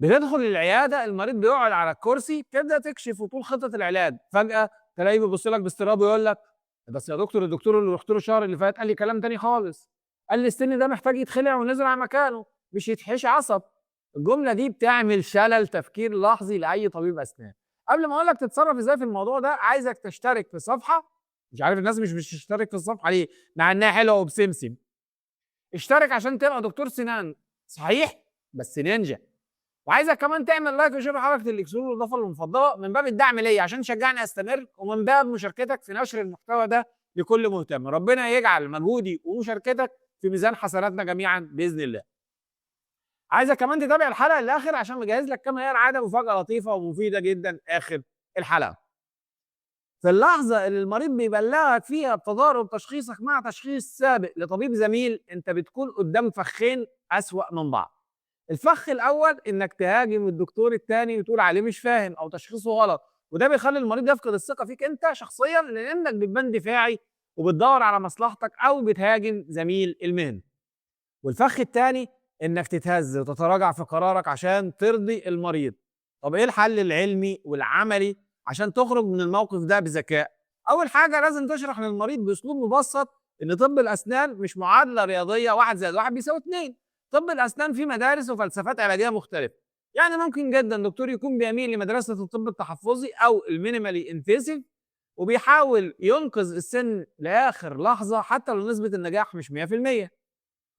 بتدخل العياده، المريض بيقعد على الكرسي، تبدا تكشف وطول خطه العلاج، فجاه تلاقيه بيبص لك باستغراب ويقول لك: بس يا دكتور، الدكتور اللي رحت له الشهر اللي فات قال لي كلام تاني خالص، قال لي السن ده محتاج يتخلع ونزرع مكانه مش يتحشي عصب. الجمله دي بتعمل شلل تفكير لحظي لاي طبيب اسنان. قبل ما اقول لك تتصرف ازاي في الموضوع ده، عايزك تشترك في صفحه. مش عارف الناس مش بتشترك في الصفحه ليه، مع انها حلوه وبسمسم. اشترك عشان تبقى دكتور سنان صحيح بس نينجا. وعايزك كمان تعمل لايك وشير حركه الاكسون والاضافه المفضله من باب الدعم ليا عشان تشجعني استمر، ومن باب مشاركتك في نشر المحتوى ده لكل مهتم. ربنا يجعل مجهودي ومشاركتك في ميزان حسناتنا جميعا باذن الله. عايزك كمان تتابع الحلقه للاخر عشان مجهز لك كما هي العاده مفاجاه لطيفه ومفيده جدا اخر الحلقه. في اللحظه اللي المريض بيبلغك فيها بتضارب تشخيصك مع تشخيص سابق لطبيب زميل، انت بتكون قدام فخين اسوأ من بعض. الفخ الاول انك تهاجم الدكتور الثاني وتقول عليه مش فاهم او تشخيصه غلط، وده بيخلي المريض يفقد الثقه فيك انت شخصيا، لانك بتبان دفاعي وبتدور على مصلحتك او بتهاجم زميل المهنه. والفخ الثاني انك تتهز وتتراجع في قرارك عشان ترضي المريض. طب ايه الحل العلمي والعملي عشان تخرج من الموقف ده بذكاء؟ اول حاجه لازم تشرح للمريض باسلوب مبسط ان طب الاسنان مش معادله رياضيه 1 زائد 1 بيساوي 2. طب الاسنان فيه مدارس وفلسفات علاجيه مختلفه. يعني ممكن جدا دكتور يكون بيميل لمدرسه الطب التحفظي او المينيمالي انفيسيف، وبيحاول ينقذ السن لاخر لحظه حتى لو نسبه النجاح مش 100%.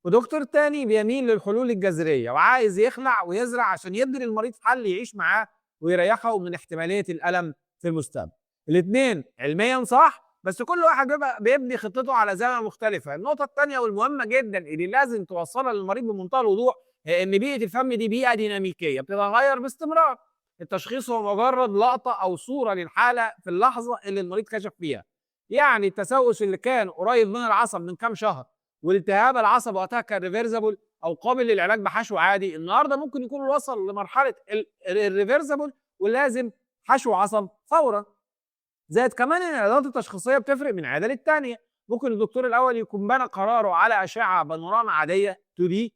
ودكتور تاني بيميل للحلول الجذريه وعايز يخلع ويزرع عشان يدي للمريض حل يعيش معاه ويريحه من احتماليه الالم في المستقبل. الاثنين علميا صح، بس كل واحد بيبقى بيبني خطته على زاويه مختلفه. النقطه الثانيه والمهمه جدا اللي لازم توصلها للمريض بمنتهى الوضوح هي ان بيئه الفم دي بيئه ديناميكيه بتتغير باستمرار. التشخيص هو مجرد لقطه او صوره للحاله في اللحظه اللي المريض كشف فيها. يعني التسوس اللي كان قريب من العصب من كام شهر والالتهاب العصب وقتها كان ريفرسبل او قابل للعلاج بحشو عادي، النهارده ممكن يكون وصل لمرحله الريفرسبل ولازم حشو عصب فورا. زائد كمان ان العيادات التشخيصيه بتفرق من عياده للتانيه. ممكن الدكتور الاول يكون بنى قراره على اشعه بانوراما عاديه 2 دي،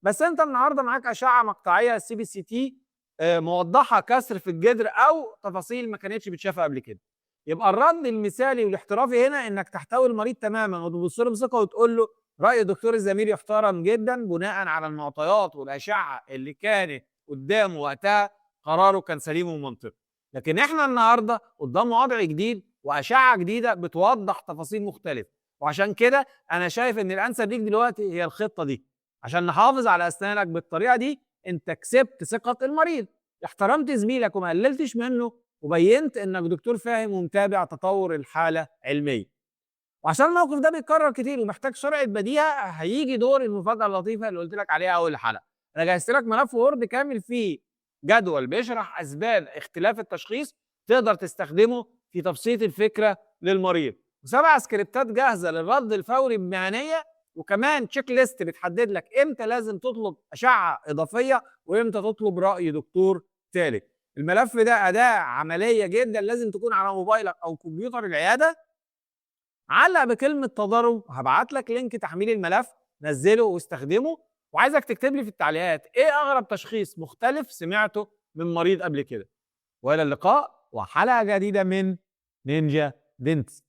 بس انت النهارده معاك اشعه مقطعيه سي بي سي تي موضحه كسر في الجدر او تفاصيل ما كانتش بتشافها قبل كده. يبقى الرد المثالي والاحترافي هنا انك تحتوي المريض تماما وتبص له بثقه وتقول له: راي الدكتور الزميل يحترم جدا بناء على المعطيات والاشعه اللي كانت قدامه وقتها، قراره كان سليم ومنطقي. لكن احنا النهارده قدام وضع جديد واشعه جديده بتوضح تفاصيل مختلفه، وعشان كده انا شايف ان الانسب ليك دلوقتي هي الخطه دي. عشان نحافظ على اسنانك بالطريقه دي انت كسبت ثقه المريض، احترمت زميلك وما قللتش منه، وبينت انك دكتور فاهم ومتابع تطور الحاله علميا. وعشان الموقف ده بيتكرر كتير ومحتاج سرعه بديهه، هيجي دور المفاجاه اللطيفه اللي قلت لك عليها اول الحلقه. انا جهزت لك ملف وورد كامل فيه جدول بيشرح اسباب اختلاف التشخيص، تقدر تستخدمه في تبسيط الفكره للمريض، و7 سكريبتات جاهزه للرد الفوري بمهنيه، وكمان تشيك ليست بتحدد لك امتى لازم تطلب اشعه اضافيه وامتى تطلب راي دكتور ثالث. الملف ده اداه عمليه جدا لازم تكون على موبايلك او كمبيوتر العياده. علق بكلمه تضارب، هبعت لك لينك تحميل الملف، نزله واستخدمه. وعايزك تكتب لي في التعليقات ايه اغرب تشخيص مختلف سمعته من مريض قبل كده. والى اللقاء وحلقه جديده من نينجا دينتس.